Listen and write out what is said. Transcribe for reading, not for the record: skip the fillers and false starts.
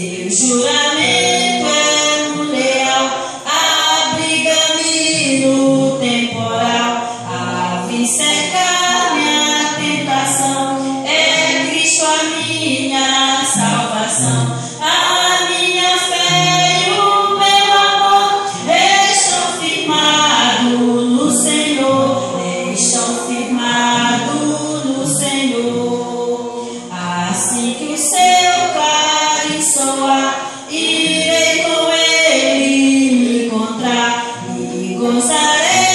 Seu juramento é um leal, abriga-me no temporal. Ave cercar minha tentação, é Cristo a minha salvação. A minha fé e o meu amor estão firmados no Senhor, estão firmados no Senhor. Assim que o seu clarim soar, irei com ele me encontrar e gozarei